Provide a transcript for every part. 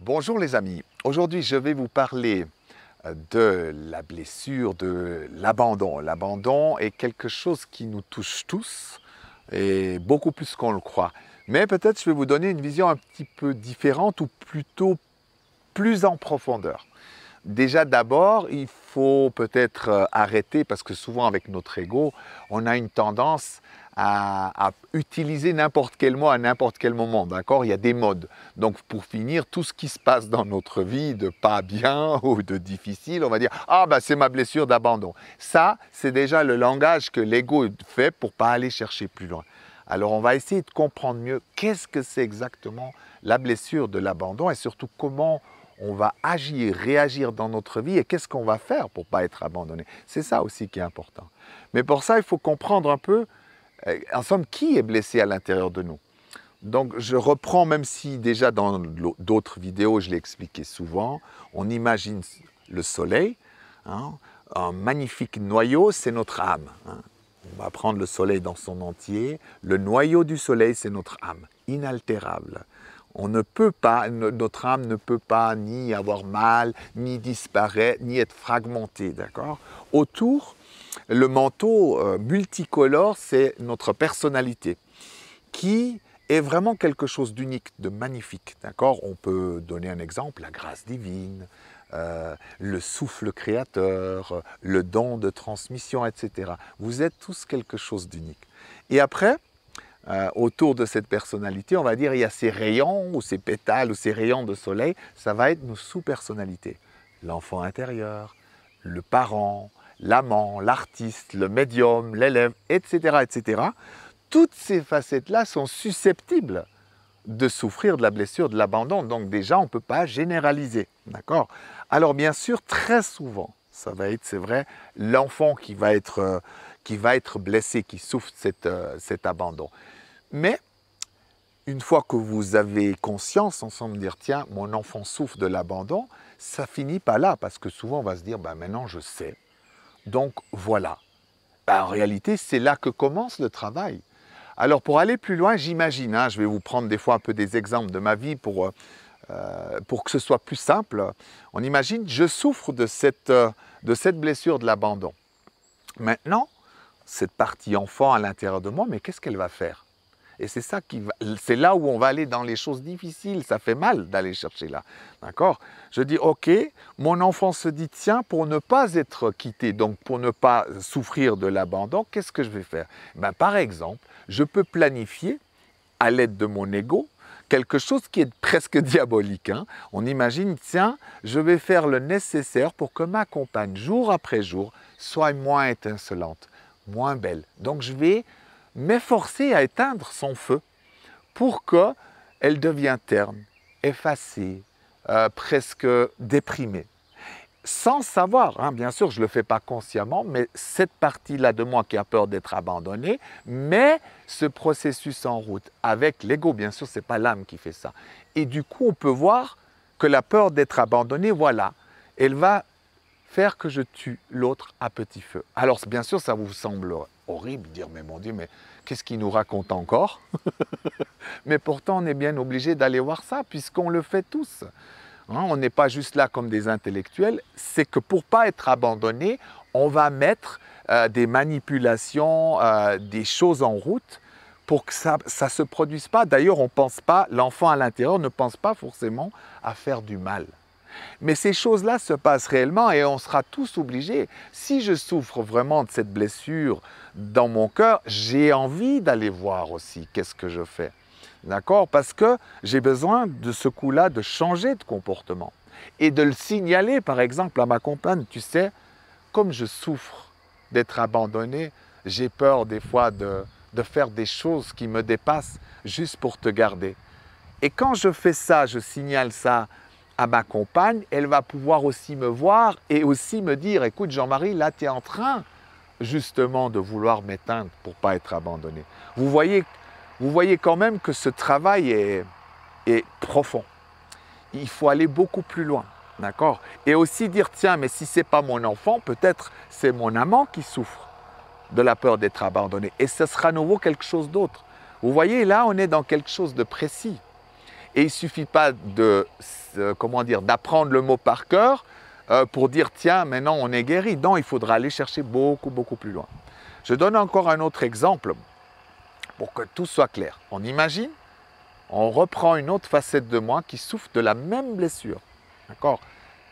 Bonjour les amis, aujourd'hui je vais vous parler de la blessure, de l'abandon. L'abandon est quelque chose qui nous touche tous et beaucoup plus qu'on le croit. Mais peut-être je vais vous donner une vision un petit peu différente ou plutôt plus en profondeur. Déjà d'abord, il faut peut-être arrêter parce que souvent avec notre ego, on a une tendance à utiliser n'importe quel mot à n'importe quel moment, d'accord? Il y a des modes. Donc pour finir, tout ce qui se passe dans notre vie de pas bien ou de difficile, on va dire « Ah ben c'est ma blessure d'abandon ». Ça, c'est déjà le langage que l'ego fait pour pas aller chercher plus loin. Alors on va essayer de comprendre mieux qu'est-ce que c'est exactement la blessure de l'abandon et surtout comment on va agir, réagir dans notre vie et qu'est-ce qu'on va faire pour ne pas être abandonné. C'est ça aussi qui est important. Mais pour ça, il faut comprendre un peu, en somme, qui est blessé à l'intérieur de nous. Donc je reprends, même si déjà dans d'autres vidéos, je l'ai expliqué souvent, on imagine le soleil, hein, un magnifique noyau, c'est notre âme. Hein. On va prendre le soleil dans son entier. Le noyau du soleil, c'est notre âme, inaltérable. On ne peut pas, notre âme ne peut pas ni avoir mal, ni disparaître, ni être fragmentée, d'accord? Autour, le manteau multicolore, c'est notre personnalité, qui est vraiment quelque chose d'unique, de magnifique, d'accord? On peut donner un exemple, la grâce divine, le souffle créateur, le don de transmission, etc. Vous êtes tous quelque chose d'unique. Et après, autour de cette personnalité, on va dire il y a ces rayons ou ces pétales ou ces rayons de soleil, ça va être nos sous-personnalités. L'enfant intérieur, le parent, l'amant, l'artiste, le médium, l'élève, etc., etc. Toutes ces facettes-là sont susceptibles de souffrir de la blessure de l'abandon. Donc déjà, on ne peut pas généraliser, d'accord? Alors bien sûr, très souvent, ça va être, c'est vrai, l'enfant qui va être blessé, qui souffre de cet abandon. Mais une fois que vous avez conscience, on semble dire, tiens, mon enfant souffre de l'abandon, ça finit pas là, parce que souvent on va se dire, ben maintenant je sais, donc voilà. Ben, en réalité, c'est là que commence le travail. Alors pour aller plus loin, j'imagine, hein, je vais vous prendre des fois un peu des exemples de ma vie pour que ce soit plus simple. On imagine, je souffre de cette blessure de l'abandon. Maintenant, cette partie enfant à l'intérieur de moi, mais qu'est-ce qu'elle va faire? Et c'est là où on va aller dans les choses difficiles. Ça fait mal d'aller chercher là. D'accord? Je dis, ok, mon enfant se dit, tiens, pour ne pas être quitté, donc pour ne pas souffrir de l'abandon, qu'est-ce que je vais faire? Ben, par exemple, je peux planifier, à l'aide de mon ego, quelque chose qui est presque diabolique. Hein? On imagine, tiens, je vais faire le nécessaire pour que ma compagne, jour après jour, soit moins étincelante, moins belle. Donc je vais m'efforcer à éteindre son feu pour qu'elle devienne terne, effacée, presque déprimée. Sans savoir, hein, bien sûr, je ne le fais pas consciemment, mais cette partie-là de moi qui a peur d'être abandonnée met ce processus en route. Avec l'ego, bien sûr, ce n'est pas l'âme qui fait ça. Et du coup, on peut voir que la peur d'être abandonné, voilà, elle va faire que je tue l'autre à petit feu. Alors, bien sûr, ça vous semble horrible de dire, mais mon Dieu, mais qu'est-ce qu'il nous raconte encore? Mais pourtant, on est bien obligé d'aller voir ça, puisqu'on le fait tous. Hein, on n'est pas juste là comme des intellectuels, c'est que pour ne pas être abandonné, on va mettre des manipulations, des choses en route pour que ça ne se produise pas. D'ailleurs, on pense pas, l'enfant à l'intérieur ne pense pas forcément à faire du mal. Mais ces choses-là se passent réellement et on sera tous obligés. Si je souffre vraiment de cette blessure dans mon cœur, j'ai envie d'aller voir aussi qu'est-ce que je fais. D'accord? Parce que j'ai besoin de ce coup-là de changer de comportement et de le signaler, par exemple, à ma compagne. Tu sais, comme je souffre d'être abandonné, j'ai peur des fois de faire des choses qui me dépassent juste pour te garder. Et quand je fais ça, je signale ça à ma compagne, elle va pouvoir aussi me voir et aussi me dire, écoute Jean-Marie, là tu es en train justement de vouloir m'éteindre pour ne pas être abandonné. Vous voyez quand même que ce travail est profond. Il faut aller beaucoup plus loin, d'accord? Et aussi dire, tiens, mais si ce n'est pas mon enfant, peut-être c'est mon amant qui souffre de la peur d'être abandonné. Et ce sera à nouveau quelque chose d'autre. Vous voyez, là, on est dans quelque chose de précis. Et il ne suffit pas de, comment dire, d'apprendre le mot par cœur pour dire tiens, maintenant on est guéri. Non, il faudra aller chercher beaucoup, beaucoup plus loin. Je donne encore un autre exemple pour que tout soit clair. On imagine, on reprend une autre facette de moi qui souffre de la même blessure. D'accord?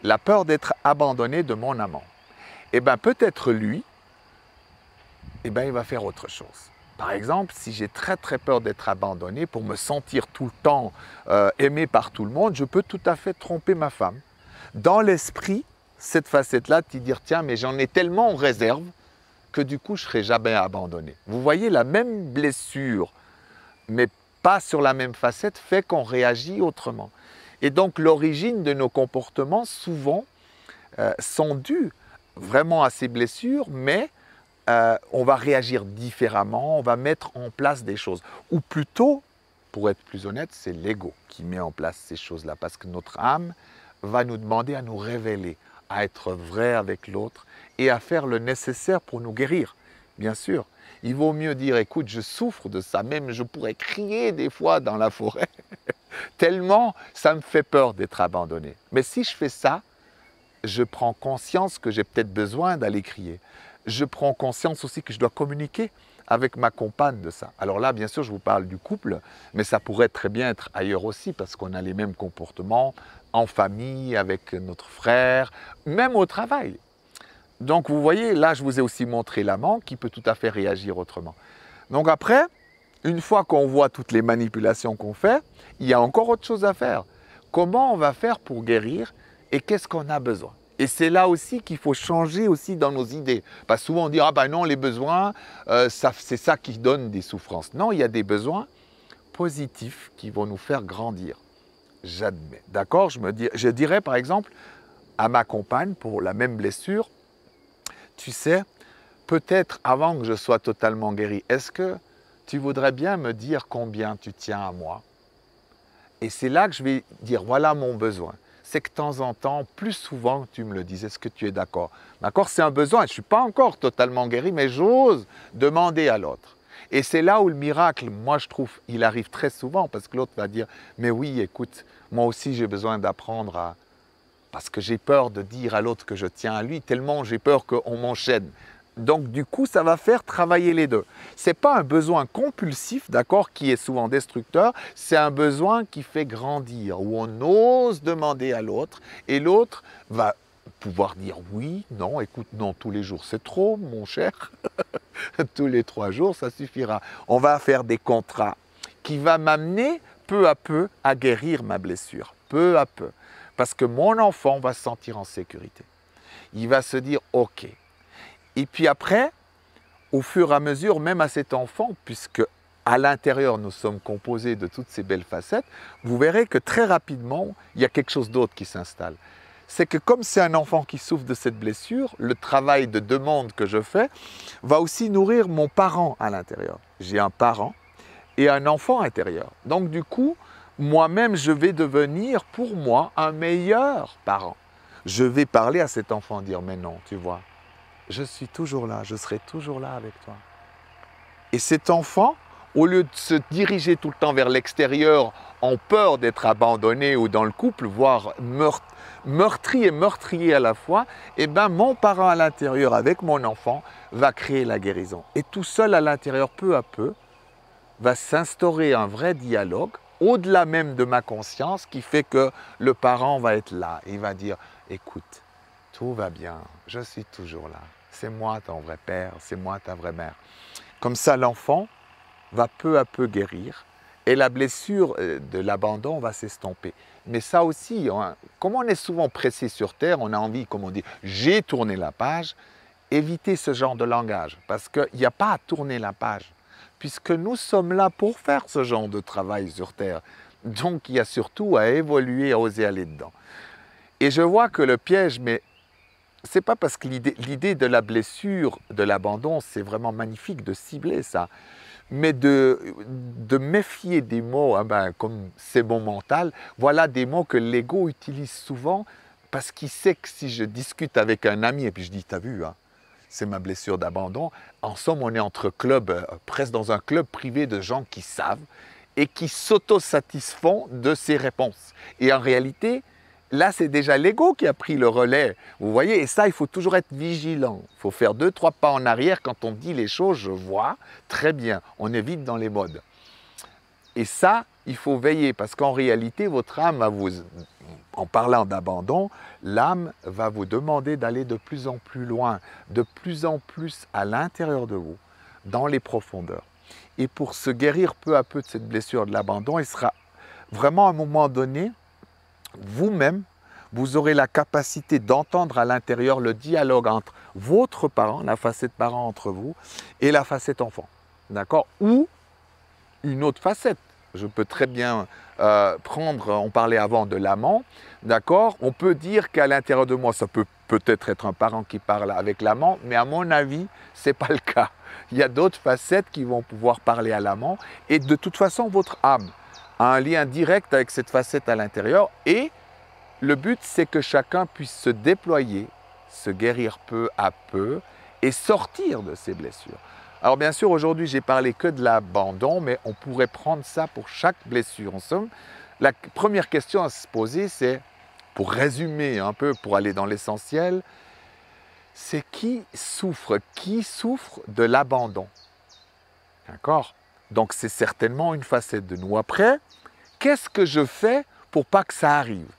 La peur d'être abandonné de mon amant. Eh bien, peut-être lui, eh bien, il va faire autre chose. Par exemple, si j'ai très très peur d'être abandonné, pour me sentir tout le temps aimé par tout le monde, je peux tout à fait tromper ma femme. Dans l'esprit, cette facette-là, de dire tiens, mais j'en ai tellement en réserve que du coup, je ne serai jamais abandonné. Vous voyez, la même blessure, mais pas sur la même facette, fait qu'on réagit autrement. Et donc, l'origine de nos comportements, souvent, sont dus vraiment à ces blessures, mais on va réagir différemment, on va mettre en place des choses. Ou plutôt, pour être plus honnête, c'est l'ego qui met en place ces choses-là, parce que notre âme va nous demander à nous révéler, à être vrai avec l'autre et à faire le nécessaire pour nous guérir. Bien sûr, il vaut mieux dire, écoute, je souffre de ça, même je pourrais crier des fois dans la forêt, tellement ça me fait peur d'être abandonné. Mais si je fais ça, je prends conscience que j'ai peut-être besoin d'aller crier. Je prends conscience aussi que je dois communiquer avec ma compagne de ça. Alors là, bien sûr, je vous parle du couple, mais ça pourrait très bien être ailleurs aussi, parce qu'on a les mêmes comportements en famille, avec notre frère, même au travail. Donc vous voyez, là, je vous ai aussi montré l'amant qui peut tout à fait réagir autrement. Donc après, une fois qu'on voit toutes les manipulations qu'on fait, il y a encore autre chose à faire. Comment on va faire pour guérir et qu'est-ce qu'on a besoin? Et c'est là aussi qu'il faut changer aussi dans nos idées. Parce que souvent on dit, ah ben non, les besoins, c'est ça qui donne des souffrances. Non, il y a des besoins positifs qui vont nous faire grandir. J'admets. D'accord? Je dirais par exemple à ma compagne, pour la même blessure, tu sais, peut-être avant que je sois totalement guéri, est-ce que tu voudrais bien me dire combien tu tiens à moi? Et c'est là que je vais dire, voilà mon besoin. C'est que de temps en temps, plus souvent, tu me le dises, est-ce que tu es d'accord? D'accord, c'est un besoin, je ne suis pas encore totalement guéri, mais j'ose demander à l'autre. Et c'est là où le miracle, moi je trouve, il arrive très souvent, parce que l'autre va dire, mais oui, écoute, moi aussi j'ai besoin d'apprendre à... Parce que j'ai peur de dire à l'autre que je tiens à lui, tellement j'ai peur qu'on m'enchaîne. Donc du coup, ça va faire travailler les deux. Ce n'est pas un besoin compulsif, d'accord, qui est souvent destructeur, c'est un besoin qui fait grandir, où on ose demander à l'autre, et l'autre va pouvoir dire oui, non, écoute, non, tous les jours c'est trop, mon cher, tous les 3 jours ça suffira. On va faire des contrats qui vont m'amener peu à peu à guérir ma blessure, peu à peu. Parce que mon enfant va se sentir en sécurité. Il va se dire, ok. Et puis après, au fur et à mesure, même à cet enfant, puisque à l'intérieur nous sommes composés de toutes ces belles facettes, vous verrez que très rapidement, il y a quelque chose d'autre qui s'installe. C'est que comme c'est un enfant qui souffre de cette blessure, le travail de demande que je fais va aussi nourrir mon parent à l'intérieur. J'ai un parent et un enfant intérieur. Donc du coup, moi-même, je vais devenir pour moi un meilleur parent. Je vais parler à cet enfant, dire mais non, tu vois, je suis toujours là, je serai toujours là avec toi. Et cet enfant, au lieu de se diriger tout le temps vers l'extérieur en peur d'être abandonné ou dans le couple, voire meurtri et meurtrier à la fois, eh bien mon parent à l'intérieur avec mon enfant va créer la guérison. Et tout seul à l'intérieur, peu à peu, va s'instaurer un vrai dialogue, au-delà même de ma conscience, qui fait que le parent va être là. Il va dire, écoute, tout va bien, je suis toujours là. C'est moi ton vrai père, c'est moi ta vraie mère. Comme ça, l'enfant va peu à peu guérir et la blessure de l'abandon va s'estomper. Mais ça aussi, comme on est souvent pressé sur Terre, on a envie, comme on dit, j'ai tourné la page, éviter ce genre de langage, parce qu'il n'y a pas à tourner la page, puisque nous sommes là pour faire ce genre de travail sur Terre. Donc, il y a surtout à évoluer, à oser aller dedans. Et je vois que le piège, mais ce n'est pas parce que l'idée de la blessure, de l'abandon, c'est vraiment magnifique de cibler ça, mais de méfier des mots, comme c'est mon mental, voilà des mots que l'ego utilise souvent parce qu'il sait que si je discute avec un ami et puis je dis, t'as vu, hein, c'est ma blessure d'abandon, en somme on est entre clubs, presque dans un club privé de gens qui savent, et qui s'autosatisfont de ces réponses. Et en réalité, là, c'est déjà l'ego qui a pris le relais. Vous voyez, et ça, il faut toujours être vigilant. Il faut faire 2-3 pas en arrière quand on dit les choses, je vois, très bien, on est vite dans les modes. Et ça, il faut veiller, parce qu'en réalité, votre âme va vous, en parlant d'abandon, l'âme va vous demander d'aller de plus en plus loin, de plus en plus à l'intérieur de vous, dans les profondeurs. Et pour se guérir peu à peu de cette blessure de l'abandon, il sera vraiment à un moment donné, vous-même, vous aurez la capacité d'entendre à l'intérieur le dialogue entre votre parent, la facette parent entre vous, et la facette enfant. D'accord? Ou une autre facette. Je peux très bien prendre, on parlait avant de l'amant, d'accord? On peut dire qu'à l'intérieur de moi, ça peut peut-être être un parent qui parle avec l'amant, mais à mon avis, ce n'est pas le cas. Il y a d'autres facettes qui vont pouvoir parler à l'amant, et de toute façon, votre âme a un lien direct avec cette facette à l'intérieur, et le but, c'est que chacun puisse se déployer, se guérir peu à peu, et sortir de ses blessures. Alors bien sûr, aujourd'hui, j'ai parlé que de l'abandon, mais on pourrait prendre ça pour chaque blessure. En somme, la première question à se poser, c'est, pour résumer un peu, pour aller dans l'essentiel, c'est qui souffre de l'abandon? D'accord? Donc c'est certainement une facette de nous. Après, qu'est-ce que je fais pour pas que ça arrive?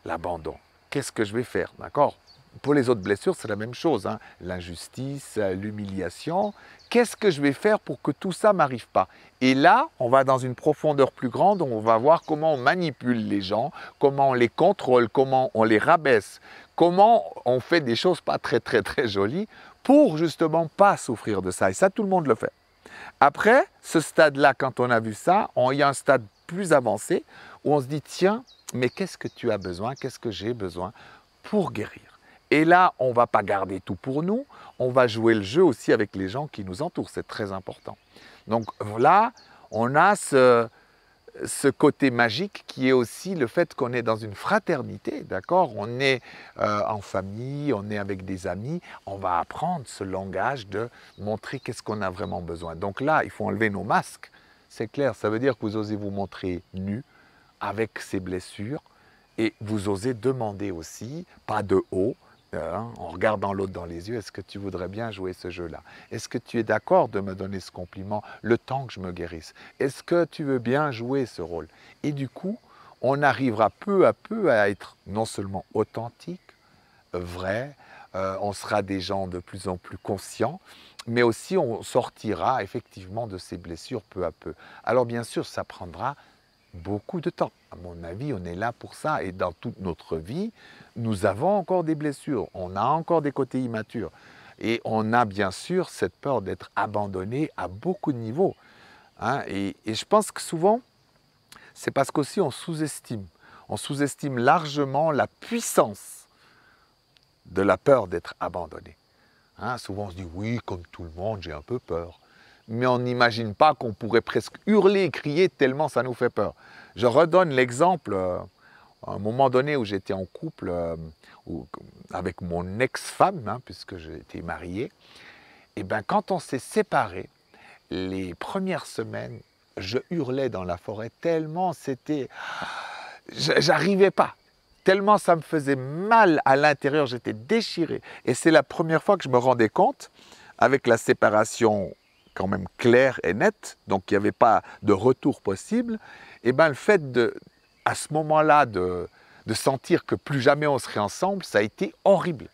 L'abandon. Qu'est-ce que je vais faire? D'accord? Pour les autres blessures, c'est la même chose, hein. L'injustice, l'humiliation. Qu'est-ce que je vais faire pour que tout ça ne m'arrive pas? Et là, on va dans une profondeur plus grande, on va voir comment on manipule les gens, comment on les contrôle, comment on les rabaisse, comment on fait des choses pas très jolies pour justement pas souffrir de ça. Et ça, tout le monde le fait. Après, ce stade-là, quand on a vu ça, il y a un stade plus avancé où on se dit, tiens, mais qu'est-ce que tu as besoin? Qu'est-ce que j'ai besoin pour guérir? Et là, on ne va pas garder tout pour nous, on va jouer le jeu aussi avec les gens qui nous entourent, c'est très important. Donc là, on a ce côté magique qui est aussi le fait qu'on est dans une fraternité, d'accord? On est en famille, on est avec des amis, on va apprendre ce langage de montrer qu'est-ce qu'on a vraiment besoin. Donc là, il faut enlever nos masques, c'est clair, ça veut dire que vous osez vous montrer nu, avec ces blessures, et vous osez demander aussi, pas de haut, en regardant l'autre dans les yeux, est-ce que tu voudrais bien jouer ce jeu-là? Est-ce que tu es d'accord de me donner ce compliment le temps que je me guérisse? Est-ce que tu veux bien jouer ce rôle? Et du coup, on arrivera peu à peu à être non seulement authentique, vrai, on sera des gens de plus en plus conscients, mais aussi on sortira effectivement de ces blessures peu à peu. Alors bien sûr, ça prendra beaucoup de temps. À mon avis, on est là pour ça. Et dans toute notre vie, nous avons encore des blessures. On a encore des côtés immatures. Et on a bien sûr cette peur d'être abandonné à beaucoup de niveaux. Hein. Et je pense que souvent, c'est parce qu'aussi on sous-estime. On sous-estime largement la puissance de la peur d'être abandonné. Hein. Souvent, on se dit, oui, comme tout le monde, j'ai un peu peur. Mais on n'imagine pas qu'on pourrait presque hurler et crier tellement ça nous fait peur. Je redonne l'exemple, à un moment donné où j'étais en couple avec mon ex-femme, hein, puisque j'étais marié, et bien quand on s'est séparés, les premières semaines, je hurlais dans la forêt tellement c'était... J'arrivais pas. Tellement ça me faisait mal à l'intérieur, j'étais déchiré. Et c'est la première fois que je me rendais compte, avec la séparation quand même claire et nette, donc il n'y avait pas de retour possible, et bien le fait à ce moment-là de sentir que plus jamais on serait ensemble, ça a été horrible.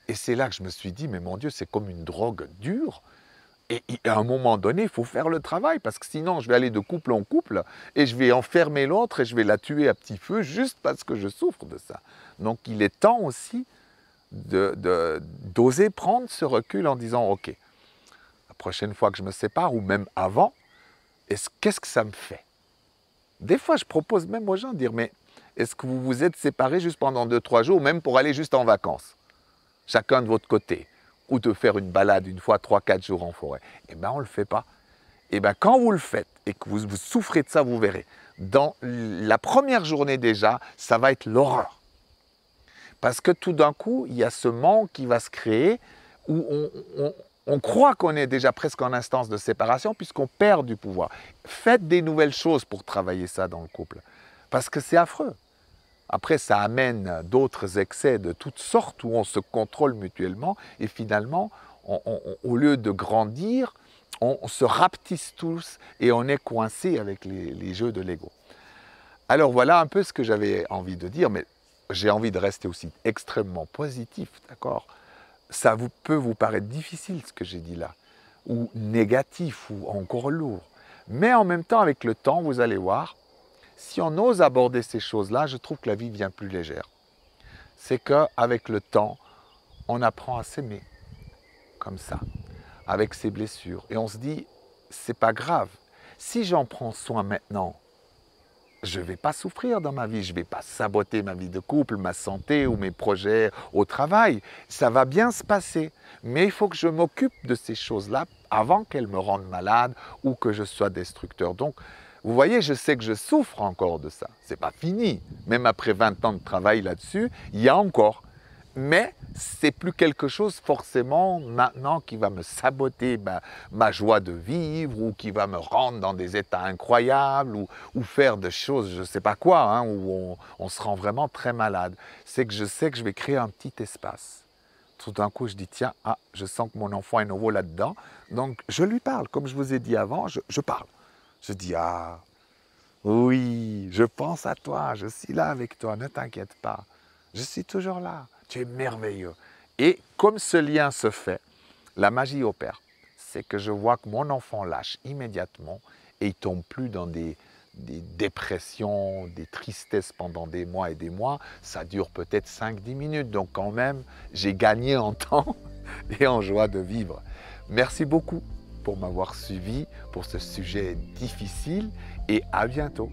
Et c'est là que je me suis dit, mais mon Dieu, c'est comme une drogue dure, et à un moment donné, il faut faire le travail, parce que sinon je vais aller de couple en couple, et je vais enfermer l'autre, et je vais la tuer à petit feu, juste parce que je souffre de ça. Donc il est temps aussi d'oser prendre ce recul en disant, ok, la prochaine fois que je me sépare, ou même avant, qu'est-ce que ça me fait? Des fois, je propose même aux gens de dire, mais est-ce que vous vous êtes séparés juste pendant 2-3 jours, même pour aller juste en vacances? Chacun de votre côté. Ou de faire une balade une fois 3-4 jours en forêt. Eh bien, on ne le fait pas. Eh bien, quand vous le faites et que vous souffrez de ça, vous verrez. Dans la première journée déjà, ça va être l'horreur. Parce que tout d'un coup, il y a ce manque qui va se créer où On croit qu'on est déjà presque en instance de séparation puisqu'on perd du pouvoir. Faites des nouvelles choses pour travailler ça dans le couple. Parce que c'est affreux. Après, ça amène d'autres excès de toutes sortes où on se contrôle mutuellement et finalement, au lieu de grandir, on se rapetisse tous et on est coincé avec les jeux de l'ego. Alors voilà un peu ce que j'avais envie de dire, mais j'ai envie de rester aussi extrêmement positif, d'accord? Ça peut vous paraître difficile ce que j'ai dit là, ou négatif, ou encore lourd. Mais en même temps, avec le temps, vous allez voir, si on ose aborder ces choses-là, je trouve que la vie devient plus légère. C'est qu'avec le temps, on apprend à s'aimer, comme ça, avec ses blessures. Et on se dit, c'est pas grave. Si j'en prends soin maintenant, je ne vais pas souffrir dans ma vie, je ne vais pas saboter ma vie de couple, ma santé ou mes projets au travail. Ça va bien se passer. Mais il faut que je m'occupe de ces choses-là avant qu'elles me rendent malade ou que je sois destructeur. Donc, vous voyez, je sais que je souffre encore de ça. Ce n'est pas fini. Même après 20 ans de travail là-dessus, il y a encore. Mais c'est plus quelque chose forcément maintenant qui va me saboter ma joie de vivre ou qui va me rendre dans des états incroyables ou faire des choses, je ne sais pas quoi, hein, où on se rend vraiment très malade. C'est que je sais que je vais créer un petit espace. Tout d'un coup, je dis, tiens, je sens que mon enfant est nouveau là-dedans. Donc, je lui parle. Comme je vous ai dit avant, je parle. Je dis, oui, je pense à toi, je suis là avec toi, ne t'inquiète pas. Je suis toujours là. Tu es merveilleux. Et comme ce lien se fait, la magie opère. C'est que je vois que mon enfant lâche immédiatement et il ne tombe plus dans des dépressions, des tristesses pendant des mois et des mois. Ça dure peut-être 5-10 minutes. Donc quand même, j'ai gagné en temps et en joie de vivre. Merci beaucoup pour m'avoir suivi pour ce sujet difficile et à bientôt.